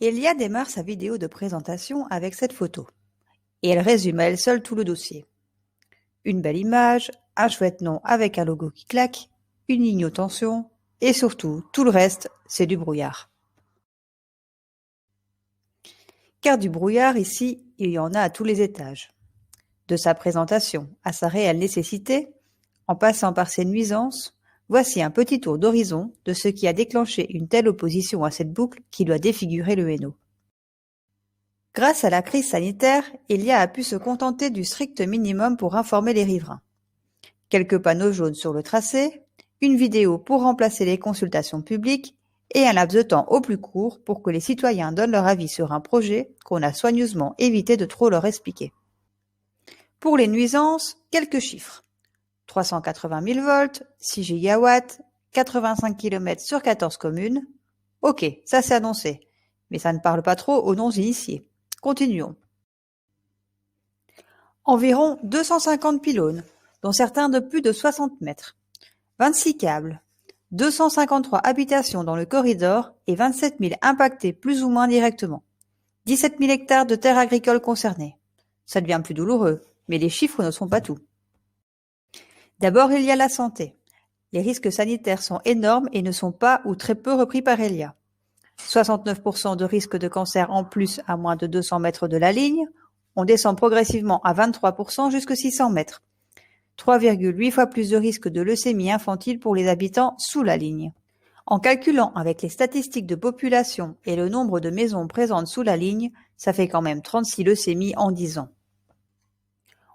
Elia démarre sa vidéo de présentation avec cette photo. Et elle résume à elle seule tout le dossier. Une belle image, un chouette nom avec un logo qui claque, une ligne haute tension, et surtout, tout le reste, c'est du brouillard. Car du brouillard ici, il y en a à tous les étages. De sa présentation à sa réelle nécessité, en passant par ses nuisances, voici un petit tour d'horizon de ce qui a déclenché une telle opposition à cette boucle qui doit défigurer le Hainaut. Grâce à la crise sanitaire, Elia a pu se contenter du strict minimum pour informer les riverains. Quelques panneaux jaunes sur le tracé, une vidéo pour remplacer les consultations publiques et un laps de temps au plus court pour que les citoyens donnent leur avis sur un projet qu'on a soigneusement évité de trop leur expliquer. Pour les nuisances, quelques chiffres. 380 000 volts, 6 gigawatts, 85 km sur 14 communes. Ok, ça c'est annoncé, mais ça ne parle pas trop aux non-initiés. Continuons. Environ 250 pylônes, dont certains de plus de 60 mètres. 26 câbles, 253 habitations dans le corridor et 27 000 impactés plus ou moins directement. 17 000 hectares de terres agricoles concernés. Ça devient plus douloureux, mais les chiffres ne sont pas tout. D'abord, il y a la santé. Les risques sanitaires sont énormes et ne sont pas ou très peu repris par Elia. 69% de risque de cancer en plus à moins de 200 mètres de la ligne. On descend progressivement à 23% jusqu'à 600 mètres. 3,8 fois plus de risque de leucémie infantile pour les habitants sous la ligne. En calculant avec les statistiques de population et le nombre de maisons présentes sous la ligne, ça fait quand même 36 leucémies en 10 ans.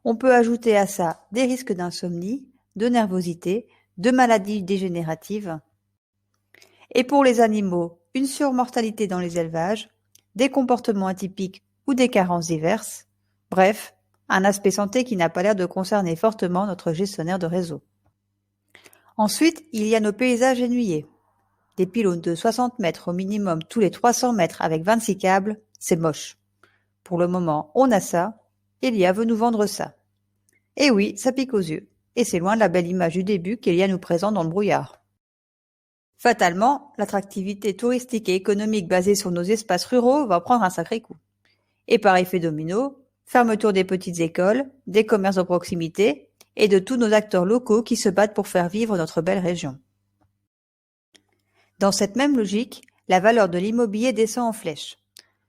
On peut ajouter à ça des risques d'insomnie, de nervosité, de maladies dégénératives. Et pour les animaux, une surmortalité dans les élevages, des comportements atypiques ou des carences diverses. Bref, un aspect santé qui n'a pas l'air de concerner fortement notre gestionnaire de réseau. Ensuite, il y a nos paysages ennuyés. Des pylônes de 60 mètres au minimum tous les 300 mètres avec 26 câbles, c'est moche. Pour le moment, on a ça, Elia veut nous vendre ça. Et oui, ça pique aux yeux, et c'est loin de la belle image du début qu'Elia nous présente dans le brouillard. Fatalement, l'attractivité touristique et économique basée sur nos espaces ruraux va prendre un sacré coup. Et par effet domino, fermeture des petites écoles, des commerces de proximité et de tous nos acteurs locaux qui se battent pour faire vivre notre belle région. Dans cette même logique, la valeur de l'immobilier descend en flèche.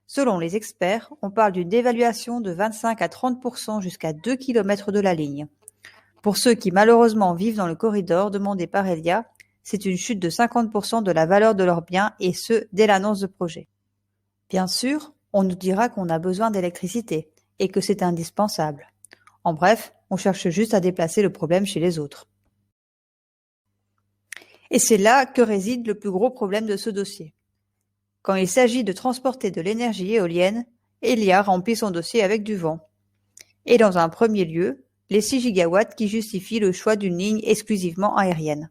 Selon les experts, on parle d'une dévaluation de 25 à 30% jusqu'à 2 km de la ligne. Pour ceux qui malheureusement vivent dans le corridor demandé par Elia, c'est une chute de 50% de la valeur de leurs biens et ce, dès l'annonce de projet. Bien sûr, on nous dira qu'on a besoin d'électricité et que c'est indispensable. En bref, on cherche juste à déplacer le problème chez les autres. Et c'est là que réside le plus gros problème de ce dossier. Quand il s'agit de transporter de l'énergie éolienne, Elia remplit son dossier avec du vent. Et dans un premier lieu, les 6 gigawatts qui justifient le choix d'une ligne exclusivement aérienne.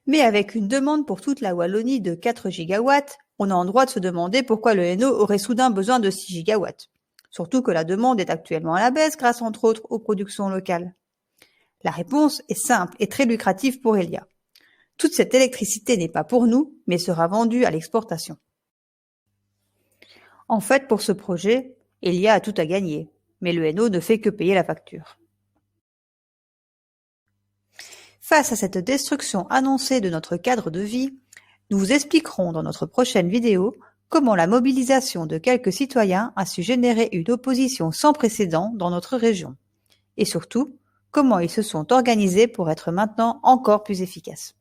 Mais avec une demande pour toute la Wallonie de 4 gigawatts, on a en droit de se demander pourquoi le Hainaut aurait soudain besoin de 6 gigawatts. Surtout que la demande est actuellement à la baisse grâce entre autres aux productions locales. La réponse est simple et très lucrative pour Elia. Toute cette électricité n'est pas pour nous, mais sera vendue à l'exportation. En fait, pour ce projet, Elia a tout à gagner, mais le Hainaut ne fait que payer la facture. Face à cette destruction annoncée de notre cadre de vie, nous vous expliquerons dans notre prochaine vidéo comment la mobilisation de quelques citoyens a su générer une opposition sans précédent dans notre région. Et surtout, comment ils se sont organisés pour être maintenant encore plus efficaces.